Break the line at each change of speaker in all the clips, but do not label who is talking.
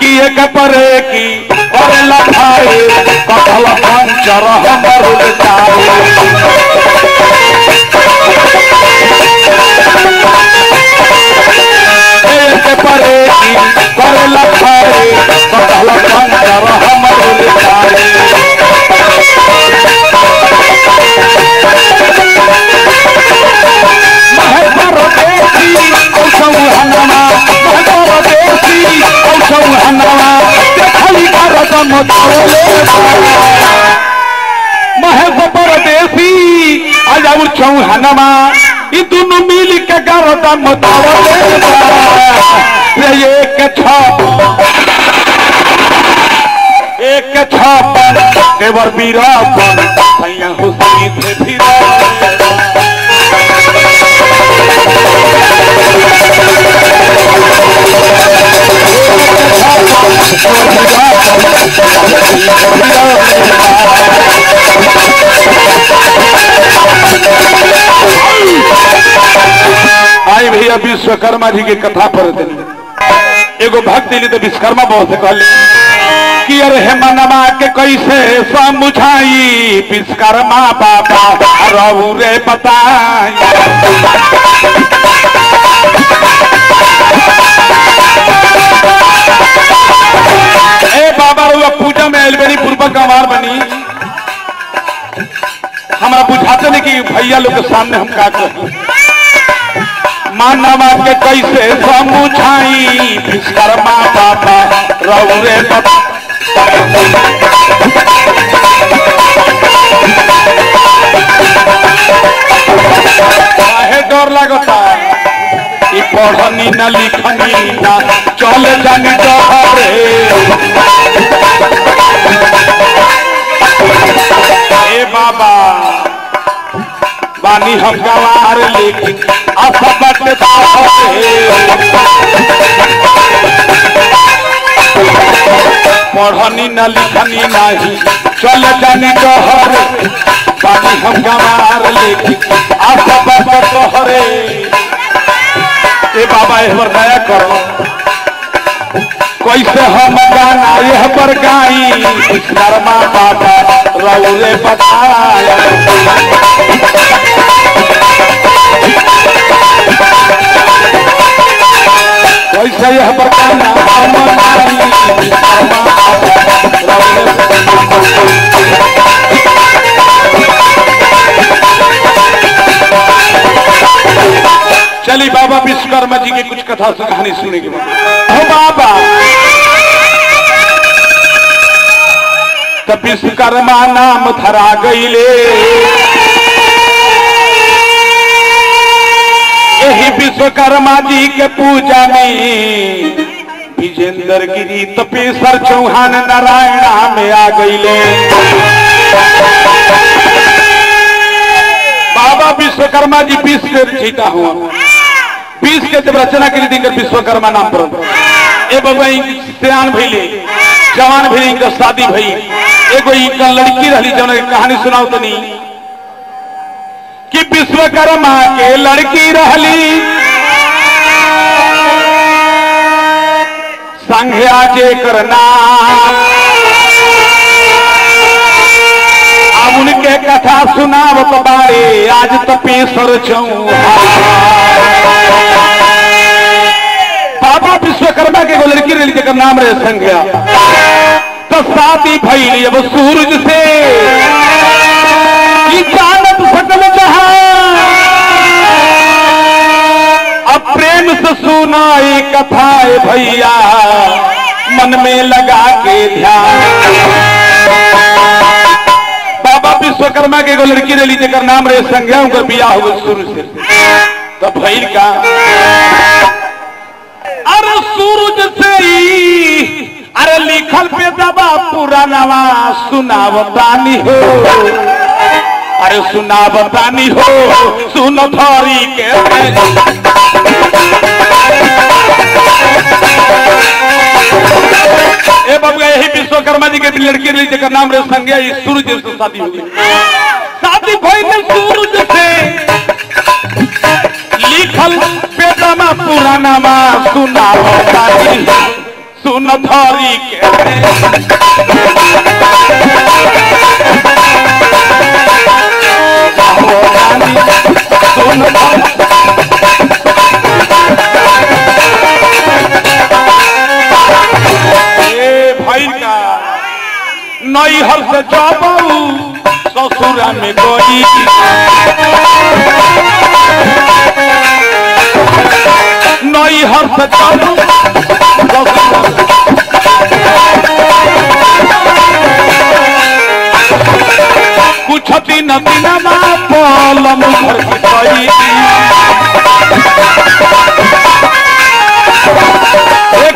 कि एक परे की और लखाए कथल पंचर हमर एक परे की और लखाए कथल पंचर हमर महेश परदेसी आजाऊ चौहानमा ई दोनों मिल के गावता मतावले एक छापन केवर बीरापन सैया हुसैन थे फिरा आई भैया विश्वकर्मा जी की कथा पर एगो भक्त दिली तो विश्वकर्मा बहुत से कहले कि अरे हेमनमा के कैसे समझाई विश्वकर्मा बाबा रहू रे बताई ए बाबा रुआ पूजा में अलबेनी पूर्वक गंवार बनी हमारा बुझाते नहीं कि भैया लोग के सामने हम का करें मानवा के कैसे समझाई विश्वकर्मा बाबा रहू रे काहे डर लगता कि पढ़नी न लिखनी न चल जानी डरे ए बाबा बानी हम गवार लेकिन असबट पढ़नी न लिखनी नहीं चल जानी डहर बानी हम गवार लेकिन असबट तोहरे ए बाबा एह पर दया करो कैसे हम गाना यह पर गाई विश्वकर्मा बाबा रहू रे बताया कैसे यह पर गाना हम गाई विश्वकर्मा बाबा रहू रे चलिए बाबा विश्वकर्मा जी की कुछ कथा से कहानी सुने के बाद हो बाबा तब विश्वकर्मा नाम धरा गईले यही विश्वकर्मा जी के पूजा में विजेंद्र गिरी तपेश्वर चौहान नारायणा में आ गईले बाबा विश्वकर्मा जी 20 के जीता हुआ 20 के जब रचना करी थी विश्वकर्मा नाम पर ए बाबा सियान भइले जवान भइले इनका शादी भई एगो इनका लड़की रहली जौन कहानी सुनाओ तनी कि विश्वकर्मा के लड़की रहली संघया जे करना अब उनके कथा सुनावत बारे आज तपेश्वर चौहान बाबा विश्वकर्मा के एगो लड़की रही जेकर नाम रहे संज्ञा तो शादी भइली अब सूरज से कि जानत सकल जहां अब प्रेम से सुनाई कथा भैया मन में लगा के ध्यान बाबा विश्वकर्मा के एगो लड़की रही जेकर नाम रहे संज्ञा उनकर बियाह हो गई सूरज से तब भइल का अरे सूरज से अरे लिखल पे दबा पुरानवा सुनावतानी हो अरे सुनावतानी हो सुन धरी के ए बाबा यही विश्वकर्मा जी के लड़की रही जेकर नाम रहे संज्ञा सूरज से शादी हो गई शादी भइल सूरज से लिखल पेदमा पुरानामा सुनावतानी सुन थारी के सुन भाई का नई हर से जाबू ससुरा में गई नई हर से जाबू कुछ दिन दिनमा पलम घर की गई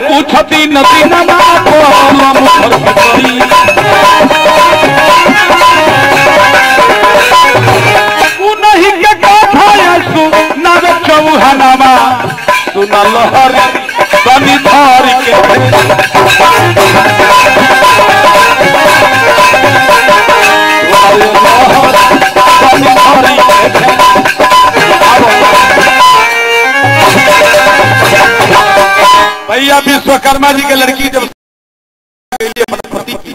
कुछ दिन दिनमा पलम घर की गई नहीं के कथा सुनर चौहानामा सुनल हर तनी धर के भैया विश्वकर्मा जी के लड़की जब पति की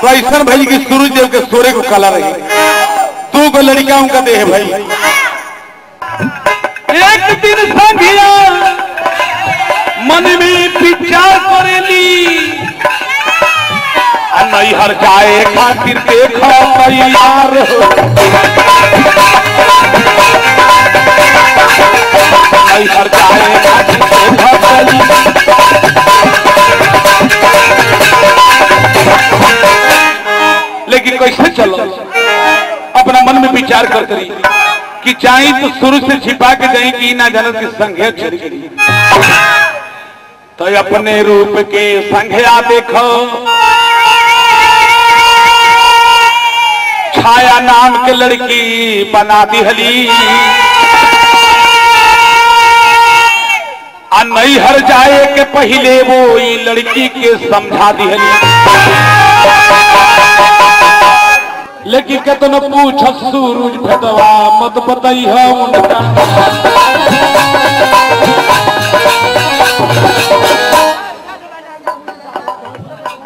तो ऐसा भाई की सूरज देव के सोरे को कला रही दो को लड़का उनका देह भाई एक दिन संधिया मन में विचार करेली नैहर जाए खातिर देखो तैयार नैहर जाए खातिर लेकिन कैसे चलो अपना मन में विचार कर करी कि जाई तो शुरू से छिपा के जाई कि ना जानत की संघे चली गई तो अपने रूप के संघया देखो छाया नाम के लड़की बना दिहली आ नैहर जाए के पहले वो लड़की के समझा दिहली लेकिन के तो न पूछ सूरज भदवा मत बताई है उनका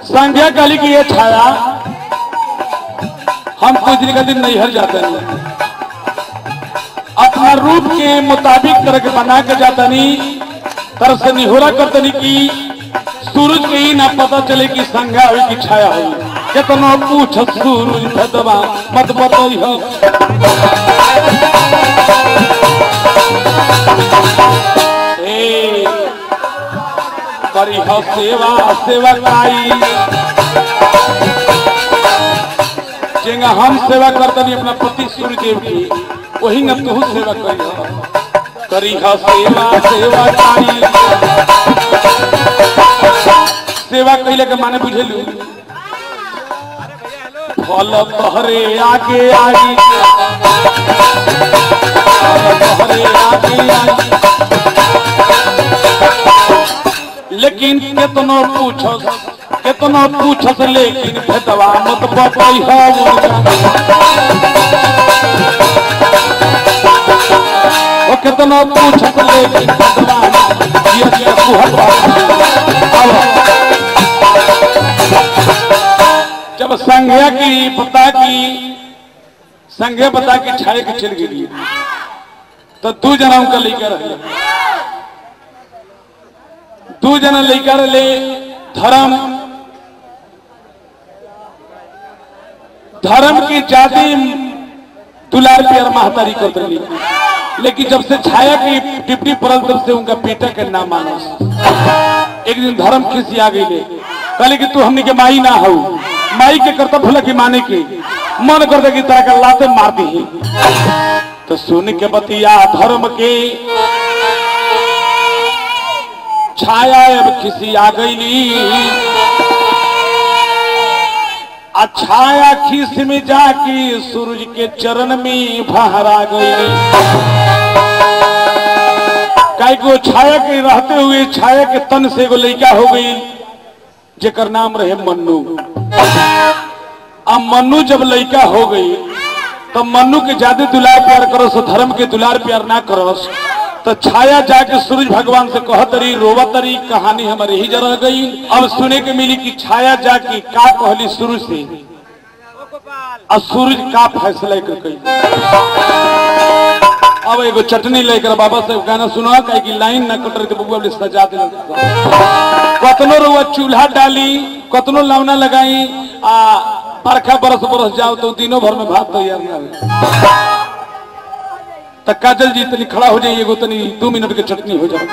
संज्ञा काली की ये छाया हम कुछ दिन का दिन नैहर जाते नहीं अपना रूप के मुताबिक करके बना के जाता नहीं तर से निहोरा करते नहीं कि सूरज के ही ना पता चले कि संज्ञा हुई कि छाया हुई कितना पूछ सूरज भदवा मत बताई हो करी हो सेवा सेवकाई जेंगा हम सेवा करतनी अपना पति सूर्य देव की वही न तू सेवा करी हो सेवा सेवकाई सेवा कैले के माने बुझेलू फल तोहरे आगे आई तोहरे आगे आई लेकिन केतनो पूछस लेकिन भदवा मत बताई हो वो केतनो पूछस लेकिन भदवा जब संज्ञा की बता की छाए के चल गई तो दू जना उनका लेकर दू जना लेकर ले धर्म की ज्यादा दुलार प्यार महतारी करते लेकिन जब से छाया की डिप्टी पड़ल तब से उनका बेटा के नाम मानो एक दिन धर्म खिसी आ गई कहले कि तू हमने के माई ना हो माई के करता भला की माने के मन करता कि तरह का लाते मार दी तो सुन के बतिया धर्म के छाया अब खिसी आ गई छाया खिस में जाके सूरज के चरण में बहरा गई काई को छाया के रहते हुए छाया के तन से एगो लड़का हो गई जेकर नाम रहे मन्नू। अब मन्नू जब लड़का हो गई तो मन्नू के ज्यादा दुलार प्यार करो सो धर्म के दुलार प्यार ना करो तो छाया जाके सूरज भगवान से कहतरी रोवतरी कहानी हमारे ही जरा गई। अब सुने के मिली कि छाया जाके का कहली सूरज से और सूरज का फैसला कर कई। अब एगो चटनी लेकर बाबा से गाना सुना कहे कि लाइन ना कटर के बबुआ सजा दे कतनो रुआ चूल्हा डाली कतनो लौना लगाई आ परखा बरस बरस जाओ तो दिनों भर में भात तैयार ना हो। तो काजल जी तनी खड़ा हो जाइए, एगो तनी 2 मिनट के चटनी हो जाए।